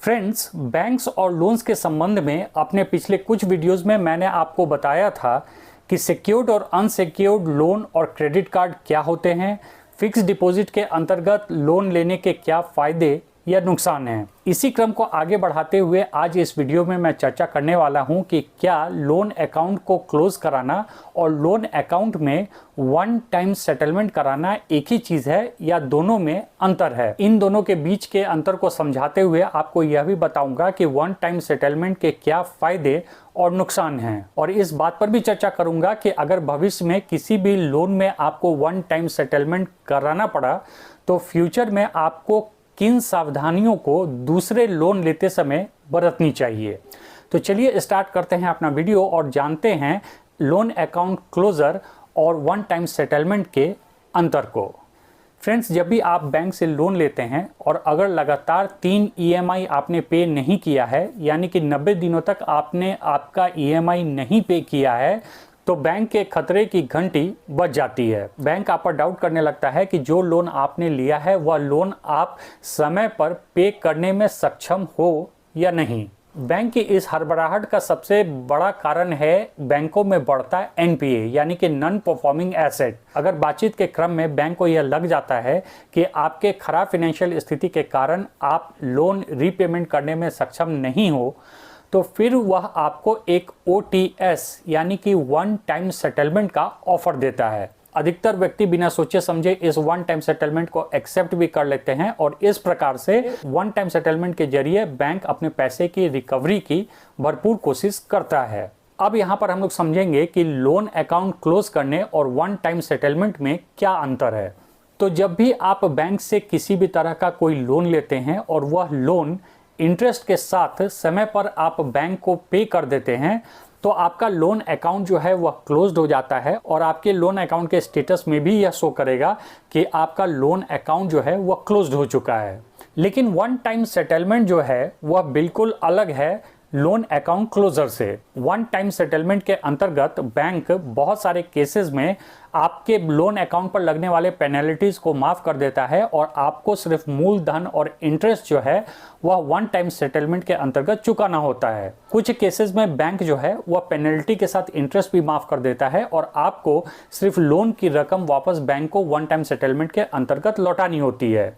Friends, banks और loans के संबंध में अपने पिछले कुछ वीडियोस में मैंने आपको बताया था कि सिक्योर्ड और अनसिक्योर्ड लोन और क्रेडिट कार्ड क्या होते हैं, फिक्स डिपॉजिट के अंतर्गत लोन लेने के क्या फ़ायदे या नुकसान हैं। इसी क्रम को आगे बढ़ाते हुए आज इस वीडियो में मैं चर्चा करने वाला हूं कि क्या लोन अकाउंट को क्लोज कराना और लोन अकाउंट में वन टाइम सेटलमेंट कराना एक ही चीज़ है या दोनों में अंतर है। इन दोनों के बीच के अंतर को समझाते हुए आपको यह भी बताऊंगा कि वन टाइम सेटलमेंट के क्या फ़ायदे और नुकसान हैं, और इस बात पर भी चर्चा करूंगा कि अगर भविष्य में किसी भी लोन में आपको वन टाइम सेटलमेंट कराना पड़ा तो फ्यूचर में आपको किन सावधानियों को दूसरे लोन लेते समय बरतनी चाहिए। तो चलिए स्टार्ट करते हैं अपना वीडियो और जानते हैं लोन अकाउंट क्लोजर और वन टाइम सेटलमेंट के अंतर को। फ्रेंड्स, जब भी आप बैंक से लोन लेते हैं और अगर लगातार 3 EMI आपने पे नहीं किया है, यानी कि 90 दिनों तक आपने आपका EMI नहीं पे किया है, तो बैंक के खतरे की घंटी बज जाती है। बैंक आप पर डाउट करने लगता है कि जो लोन आपने लिया है वह लोन आप समय पर पे करने में सक्षम हो या नहीं। बैंक की इस हड़बड़ाहट का सबसे बड़ा कारण है बैंकों में बढ़ता NPA यानी कि नॉन परफॉर्मिंग एसेट। अगर बातचीत के क्रम में बैंक को यह लग जाता है कि आपके खराब फाइनेंशियल स्थिति के कारण आप लोन रीपेमेंट करने में सक्षम नहीं हो, तो फिर वह आपको एक OTS यानी कि वन टाइम सेटलमेंट का ऑफर देता है। अधिकतर व्यक्ति बिना सोचे समझे इस वन टाइम सेटलमेंट को एक्सेप्ट भी कर लेते हैं और इस प्रकार से वन टाइम सेटलमेंट के जरिए बैंक अपने पैसे की रिकवरी की भरपूर कोशिश करता है। अब यहाँ पर हम लोग समझेंगे कि लोन अकाउंट क्लोज करने और वन टाइम सेटलमेंट में क्या अंतर है। तो जब भी आप बैंक से किसी भी तरह का कोई लोन लेते हैं और वह लोन इंटरेस्ट के साथ समय पर आप बैंक को पे कर देते हैं, तो आपका लोन अकाउंट जो है वह क्लोज्ड हो जाता है और आपके लोन अकाउंट के स्टेटस में भी यह शो करेगा कि आपका लोन अकाउंट जो है वह क्लोज्ड हो चुका है। लेकिन वन टाइम सेटलमेंट जो है वह बिल्कुल अलग है लोन अकाउंट क्लोजर से। वन टाइम सेटलमेंट के अंतर्गत बैंक बहुत सारे केसेस में आपके लोन अकाउंट पर लगने वाले पेनल्टीज को माफ कर देता है और आपको सिर्फ मूलधन और इंटरेस्ट जो है वह वन टाइम सेटलमेंट के अंतर्गत चुकाना होता है। कुछ केसेस में बैंक जो है वह पेनल्टी के साथ इंटरेस्ट भी माफ कर देता है और आपको सिर्फ लोन की रकम वापस बैंक को वन टाइम सेटलमेंट के अंतर्गत लौटानी होती है।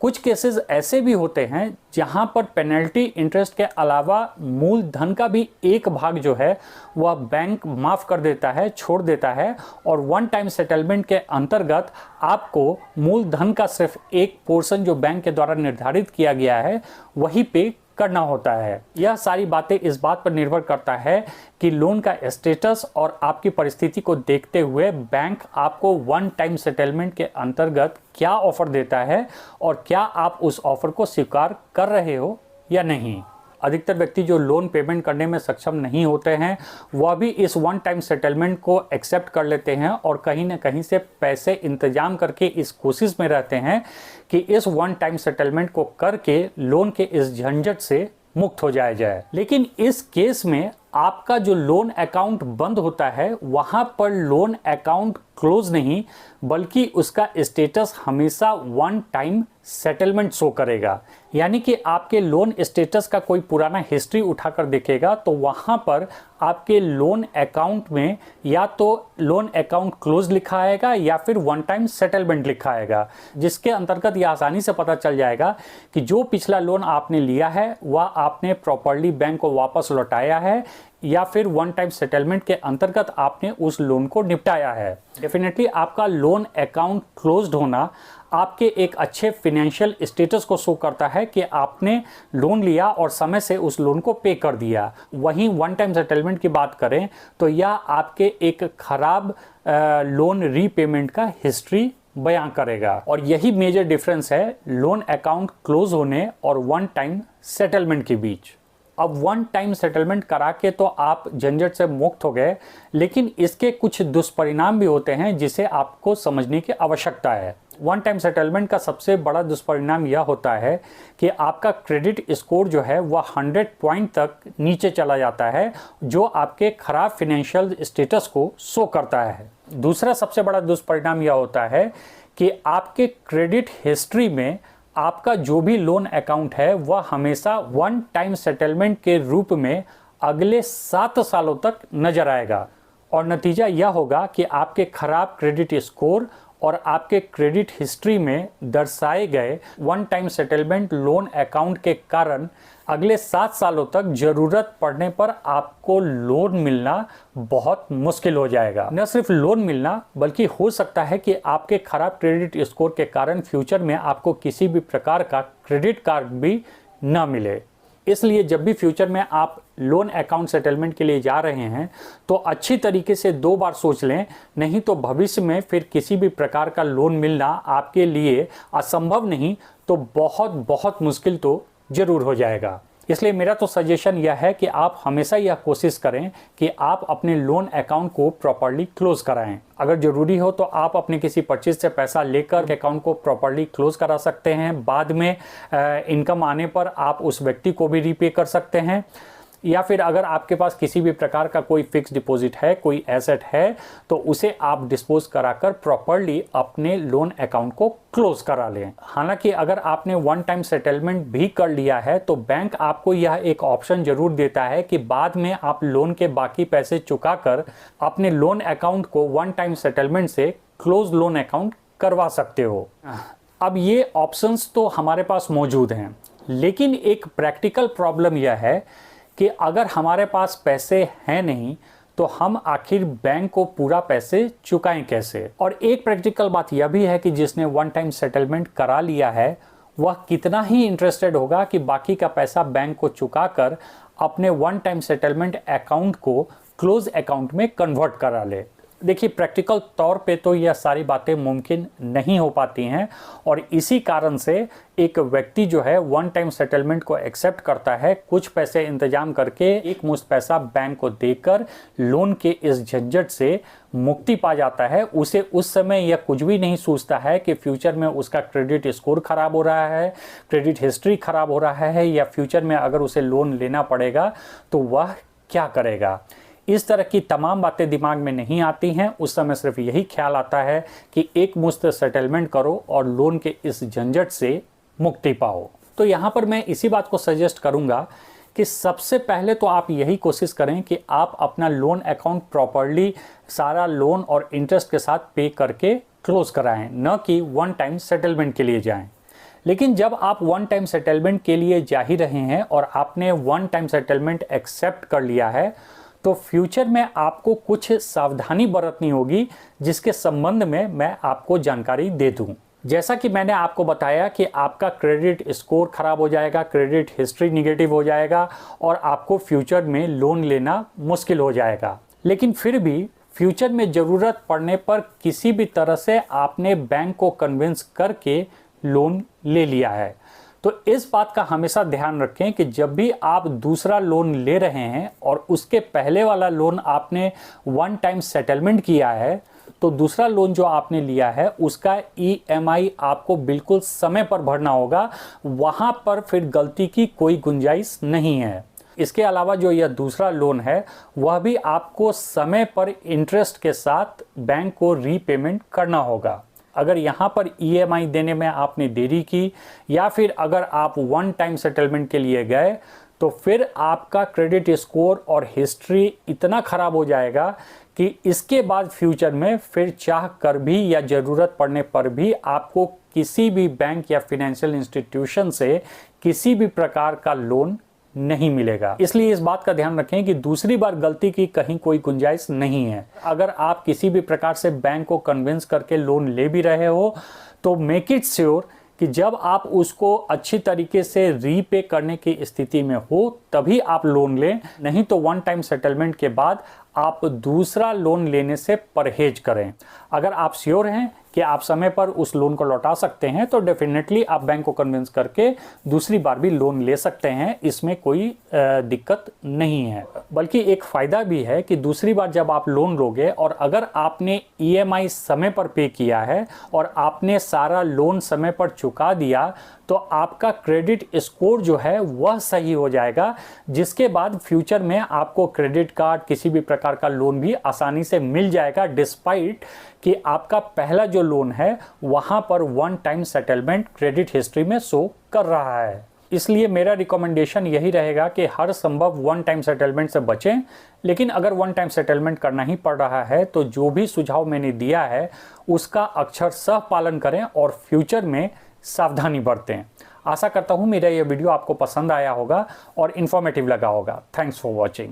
कुछ केसेस ऐसे भी होते हैं जहां पर पेनल्टी इंटरेस्ट के अलावा मूलधन का भी एक भाग जो है वह बैंक माफ कर देता है, छोड़ देता है, और वन टाइम सेटलमेंट के अंतर्गत आपको मूलधन का सिर्फ एक पोर्शन जो बैंक के द्वारा निर्धारित किया गया है वही पे करना होता है। यह सारी बातें इस बात पर निर्भर करता है कि लोन का स्टेटस और आपकी परिस्थिति को देखते हुए बैंक आपको वन टाइम सेटलमेंट के अंतर्गत क्या ऑफर देता है और क्या आप उस ऑफर को स्वीकार कर रहे हो या नहीं। अधिकतर व्यक्ति जो लोन पेमेंट करने में सक्षम नहीं होते हैं वह भी इस वन टाइम सेटलमेंट को एक्सेप्ट कर लेते हैं और कहीं ना कहीं से पैसे इंतजाम करके इस कोशिश में रहते हैं कि इस वन टाइम सेटलमेंट को करके लोन के इस झंझट से मुक्त हो जाया जाए। लेकिन इस केस में आपका जो लोन अकाउंट बंद होता है वहां पर लोन अकाउंट क्लोज नहीं बल्कि उसका स्टेटस हमेशा वन टाइम सेटलमेंट शो करेगा। यानी कि आपके लोन स्टेटस का कोई पुराना हिस्ट्री उठाकर देखेगा तो वहां पर आपके लोन अकाउंट में या तो लोन अकाउंट क्लोज लिखा आएगा या फिर वन टाइम सेटलमेंट लिखा आएगा, जिसके अंतर्गत यह आसानी से पता चल जाएगा कि जो पिछला लोन आपने लिया है वह आपने प्रॉपर्ली बैंक को वापस लौटाया है या फिर वन टाइम सेटलमेंट के अंतर्गत आपने उस लोन को निपटाया है। डेफिनेटली आपका लोन अकाउंट क्लोज्ड होना आपके एक अच्छे फिनेंशियल स्टेटस को शो करता है कि आपने लोन लिया और समय से उस लोन को पे कर दिया। वहीं वन टाइम सेटलमेंट की बात करें तो यह आपके एक खराब लोन रीपेमेंट का हिस्ट्री बयां करेगा, और यही मेजर डिफरेंस है लोन अकाउंट क्लोज होने और वन टाइम सेटलमेंट के बीच। अब वन टाइम सेटलमेंट करा के तो आप झंझट से मुक्त हो गए, लेकिन इसके कुछ दुष्परिणाम भी होते हैं जिसे आपको समझने की आवश्यकता है। वन टाइम सेटलमेंट का सबसे बड़ा दुष्परिणाम यह होता है कि आपका क्रेडिट स्कोर जो है वह 100 पॉइंट तक नीचे चला जाता है, जो आपके खराब फाइनेंशियल स्टेटस को शो करता है। दूसरा सबसे बड़ा दुष्परिणाम यह होता है कि आपके क्रेडिट हिस्ट्री में आपका जो भी लोन अकाउंट है वह हमेशा वन टाइम सेटलमेंट के रूप में अगले 7 सालों तक नजर आएगा और नतीजा यह होगा कि आपके खराब क्रेडिट स्कोर और आपके क्रेडिट हिस्ट्री में दर्शाए गए one time settlement loan account के कारण अगले 7 सालों तक जरूरत पड़ने पर आपको लोन मिलना बहुत मुश्किल हो जाएगा। न सिर्फ लोन मिलना बल्कि हो सकता है कि आपके खराब क्रेडिट स्कोर के कारण फ्यूचर में आपको किसी भी प्रकार का क्रेडिट कार्ड भी न मिले। इसलिए जब भी फ्यूचर में आप लोन अकाउंट सेटलमेंट के लिए जा रहे हैं तो अच्छी तरीके से 2 बार सोच लें, नहीं तो भविष्य में फिर किसी भी प्रकार का लोन मिलना आपके लिए असंभव नहीं तो बहुत बहुत मुश्किल तो जरूर हो जाएगा। इसलिए मेरा तो सजेशन यह है कि आप हमेशा यह कोशिश करें कि आप अपने लोन अकाउंट को प्रॉपर्ली क्लोज कराएं। अगर जरूरी हो तो आप अपने किसी परचेज से पैसा लेकर अकाउंट को प्रॉपर्ली क्लोज करा सकते हैं। बाद में इनकम आने पर आप उस व्यक्ति को भी रीपे कर सकते हैं, या फिर अगर आपके पास किसी भी प्रकार का कोई फिक्स डिपॉजिट है, कोई एसेट है, तो उसे आप डिस्पोज कराकर प्रॉपर्ली अपने लोन अकाउंट को क्लोज करा लें। हालांकि अगर आपने वन टाइम सेटलमेंट भी कर लिया है तो बैंक आपको यह एक ऑप्शन जरूर देता है कि बाद में आप लोन के बाकी पैसे चुकाकर अपने लोन अकाउंट को वन टाइम सेटलमेंट से क्लोज लोन अकाउंट करवा सकते हो। अब ये ऑप्शंस तो हमारे पास मौजूद हैं, लेकिन एक प्रैक्टिकल प्रॉब्लम यह है कि अगर हमारे पास पैसे हैं नहीं तो हम आखिर बैंक को पूरा पैसे चुकाएं कैसे। और एक प्रैक्टिकल बात यह भी है कि जिसने वन टाइम सेटलमेंट करा लिया है वह कितना ही इंटरेस्टेड होगा कि बाकी का पैसा बैंक को चुकाकर अपने वन टाइम सेटलमेंट अकाउंट को क्लोज अकाउंट में कन्वर्ट करा ले। देखिए, प्रैक्टिकल तौर पे तो यह सारी बातें मुमकिन नहीं हो पाती हैं और इसी कारण से एक व्यक्ति जो है वन टाइम सेटलमेंट को एक्सेप्ट करता है, कुछ पैसे इंतजाम करके एक मुश्त पैसा बैंक को देकर लोन के इस झंझट से मुक्ति पा जाता है। उसे उस समय यह कुछ भी नहीं सोचता है कि फ्यूचर में उसका क्रेडिट स्कोर खराब हो रहा है, क्रेडिट हिस्ट्री खराब हो रहा है, या फ्यूचर में अगर उसे लोन लेना पड़ेगा तो वह क्या करेगा। इस तरह की तमाम बातें दिमाग में नहीं आती हैं। उस समय सिर्फ यही ख्याल आता है कि एक मुश्त सेटलमेंट करो और लोन के इस झंझट से मुक्ति पाओ। तो यहाँ पर मैं इसी बात को सजेस्ट करूँगा कि सबसे पहले तो आप यही कोशिश करें कि आप अपना लोन अकाउंट प्रॉपर्ली सारा लोन और इंटरेस्ट के साथ पे करके क्लोज कराएं, न कि वन टाइम सेटलमेंट के लिए जाएं। लेकिन जब आप वन टाइम सेटलमेंट के लिए जा ही रहे हैं और आपने वन टाइम सेटलमेंट एक्सेप्ट कर लिया है तो फ्यूचर में आपको कुछ सावधानी बरतनी होगी, जिसके संबंध में मैं आपको जानकारी दे दूं। जैसा कि मैंने आपको बताया कि आपका क्रेडिट स्कोर खराब हो जाएगा, क्रेडिट हिस्ट्री निगेटिव हो जाएगा और आपको फ्यूचर में लोन लेना मुश्किल हो जाएगा। लेकिन फिर भी फ्यूचर में ज़रूरत पड़ने पर किसी भी तरह से आपने बैंक को कन्विंस करके लोन ले लिया है। तो इस बात का हमेशा ध्यान रखें कि जब भी आप दूसरा लोन ले रहे हैं और उसके पहले वाला लोन आपने वन टाइम सेटलमेंट किया है, तो दूसरा लोन जो आपने लिया है उसका EMI आपको बिल्कुल समय पर भरना होगा। वहां पर फिर गलती की कोई गुंजाइश नहीं है। इसके अलावा जो यह दूसरा लोन है वह भी आपको समय पर इंटरेस्ट के साथ बैंक को रीपेमेंट करना होगा। अगर यहाँ पर EMI देने में आपने देरी की या फिर अगर आप वन टाइम सेटलमेंट के लिए गए तो फिर आपका क्रेडिट स्कोर और हिस्ट्री इतना ख़राब हो जाएगा कि इसके बाद फ्यूचर में फिर चाह कर भी या ज़रूरत पड़ने पर भी आपको किसी भी बैंक या फिनेंशियल इंस्टीट्यूशन से किसी भी प्रकार का लोन नहीं मिलेगा। इसलिए इस बात का ध्यान रखें कि दूसरी बार गलती की कहीं कोई गुंजाइश नहीं है। अगर आप किसी भी प्रकार से बैंक को कन्विंस करके लोन ले भी रहे हो तो मेक इट श्योर कि जब आप उसको अच्छी तरीके से रीपे करने की स्थिति में हो तभी आप लोन लें, नहीं तो वन टाइम सेटलमेंट के बाद आप दूसरा लोन लेने से परहेज करें। अगर आप श्योर हैं कि आप समय पर उस लोन को लौटा सकते हैं तो डेफिनेटली आप बैंक को कन्विंस करके दूसरी बार भी लोन ले सकते हैं। इसमें कोई दिक्कत नहीं है, बल्कि एक फ़ायदा भी है कि दूसरी बार जब आप लोन लोगे और अगर आपने EMI समय पर पे किया है और आपने सारा लोन समय पर चुका दिया तो आपका क्रेडिट स्कोर जो है वह सही हो जाएगा, जिसके बाद फ्यूचर में आपको क्रेडिट कार्ड, किसी भी प्रकार प्रकार का लोन भी आसानी से मिल जाएगा, डिस्पाइट कि आपका पहला जो लोन है वहां पर one time settlement credit history में शो कर रहा है। इसलिए मेरा रिकमेंडेशन यही रहेगा कि हर संभव वन टाइम सेटलमेंट से बचें, लेकिन अगर वन टाइम सेटलमेंट करना ही पड़ रहा है तो जो भी सुझाव मैंने दिया है उसका अक्षरशः पालन करें और फ्यूचर में सावधानी बरतें। आशा करता हूं मेरा यह वीडियो आपको पसंद आया होगा और इन्फॉर्मेटिव लगा होगा। Thanks for watching.